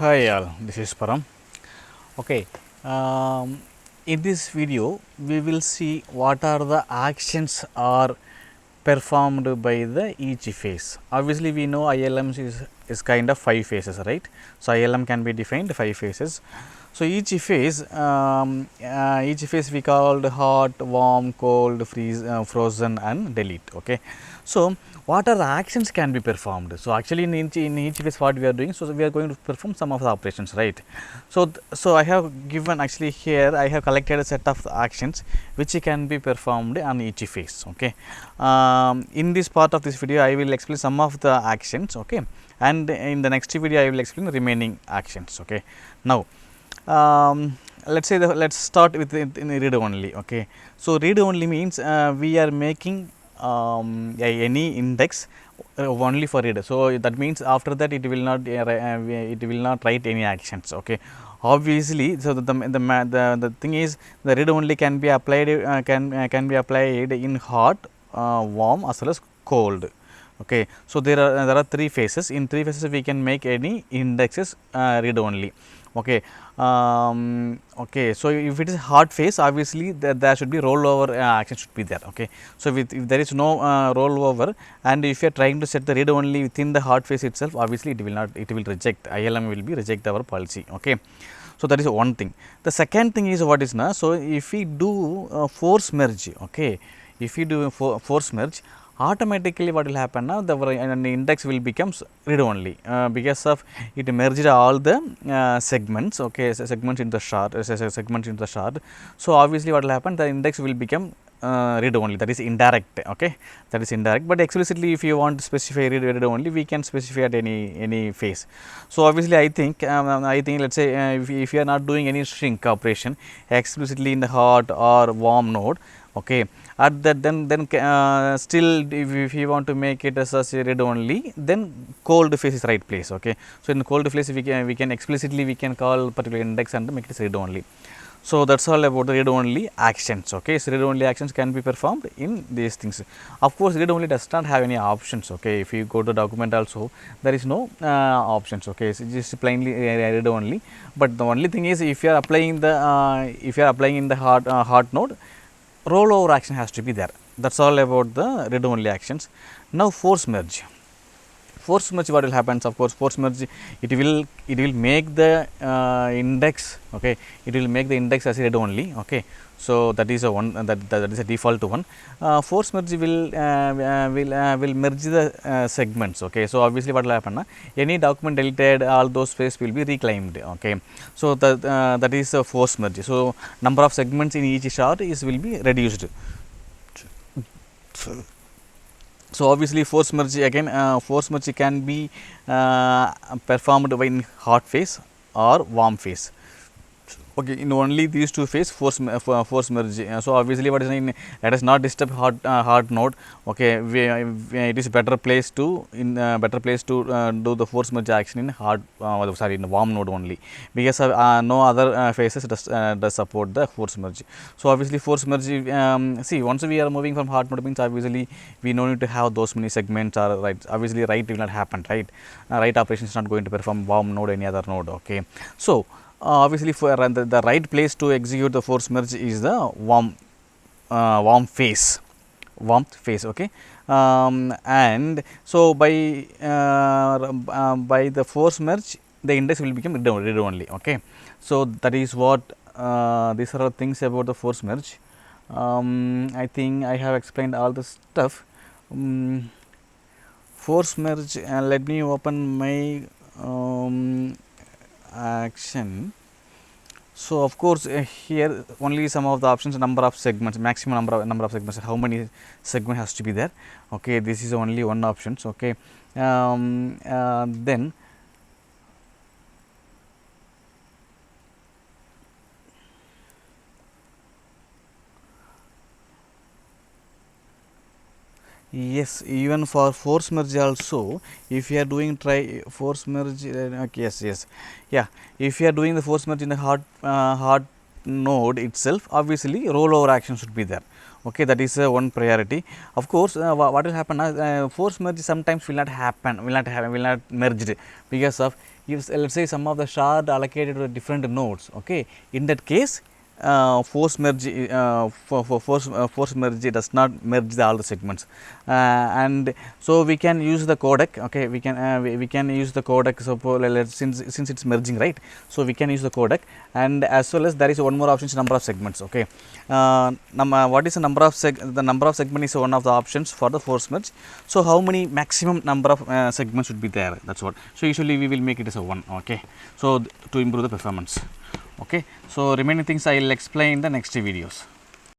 Hi all, this is Param. Okay, in this video we will see what are the actions are performed by the each phase. Obviously, we know ILM is kind of 5 phases, right? So, ILM can be defined 5 phases. So, each phase we called hot, warm, cold, freeze, frozen and delete. Okay. So, what are the actions can be performed? So, actually in each phase what we are doing, so we are going to perform some of the operations, right? So I have given actually here I have collected a set of actions which can be performed on each phase. Okay. In this part of this video I will explain some of the actions, okay, and in the next video I will explain the remaining actions. Okay. Now let's say let's start with in read only. Okay. So read only means we are making any index only for read. So that means after that it will not write any actions. Okay. Obviously, so the thing is the read only can be applied can be applied in hot, warm as well as cold. Okay. So there are 3 phases. In 3 phases we can make any indexes read only. Okay. Okay. So if it is hot phase, obviously there should be rollover action should be there. Okay. So if there is no rollover, and if you are trying to set the read only within the hot phase itself, obviously it will reject, ILM will be reject our policy. Okay. So that is one thing. The second thing is what is now, so if we do force merge, okay, if we do force merge, automatically what will happen now, the index will becomes read only because of it merged all the segments, okay, segments in the chart, segments in the chart. So obviously what will happen, the index will become read only, that is indirect. Okay, that is indirect, but explicitly if you want to specify read only, we can specify at any phase. So obviously I think let's say if you are not doing any shrink operation explicitly in the hot or warm node, okay, at that then still if you want to make it as a read only, then cold phase is right place. Okay. So in cold phase we can explicitly we can call particular index and make it read only. So that's all about the read only actions. Okay. So read only actions can be performed in these things. Of course read only does not have any options. Okay. If you go to document also, there is no options. Okay. So just plainly read only, but the only thing is if you are applying in the hot node, rollover action has to be there. That's all about the read only actions. Now force merge. Force merge, what will happen? Of course, force merge it will make the index. Okay, it will make the index as read only. Okay, so that is a one that is a default one. Force merge will merge the segments. Okay, so obviously what will happen? Any document deleted, all those space will be reclaimed. Okay, so that is a force merge. So number of segments in each chart will be reduced. So obviously force merge again, force merge can be performed in hot phase or warm phase. Okay, in only these two phase force merge. So obviously what is in, let us not disturb hot node. Okay, it is better place to do the force merge action in hot in warm node only, because no other phases does support the force merge. So obviously force merge, see, once we are moving from hot node means obviously we no need to have those many segments, or right, obviously write will not happen, right, write operation is not going to perform warm node any other node. Okay, so obviously for the right place to execute the force merge is the warm phase, warmth phase. Okay, and so by the force merge the index will become read only. Okay, so that is what these are things about the force merge. I think I have explained all the stuff. Force merge, let me open my action. So of course here only some of the options, number of segments, maximum number of segments, how many segment has to be there. Okay, this is only one options. Okay, then yes, even for force merge also, if you are doing try force merge, okay, yes, yeah, if you are doing the force merge in the hot node itself, obviously rollover action should be there. Okay, that is one priority. Of course, what will happen, force merge sometimes will not happen, will not merged, because of, if let's say some of the shard allocated to different nodes. Okay, in that case, force merge force merge does not merge all the segments, and so we can use the codec. Okay, we can use the codec. So since it's merging, right, so we can use the codec, and as well as there is one more option, number of segments. Okay, what is the number of the number of segment is one of the options for the force merge. So how many maximum number of segments should be there, that's what. So usually we will make it as a 1. Okay, so to improve the performance. Okay, so remaining things I will explain in the next videos.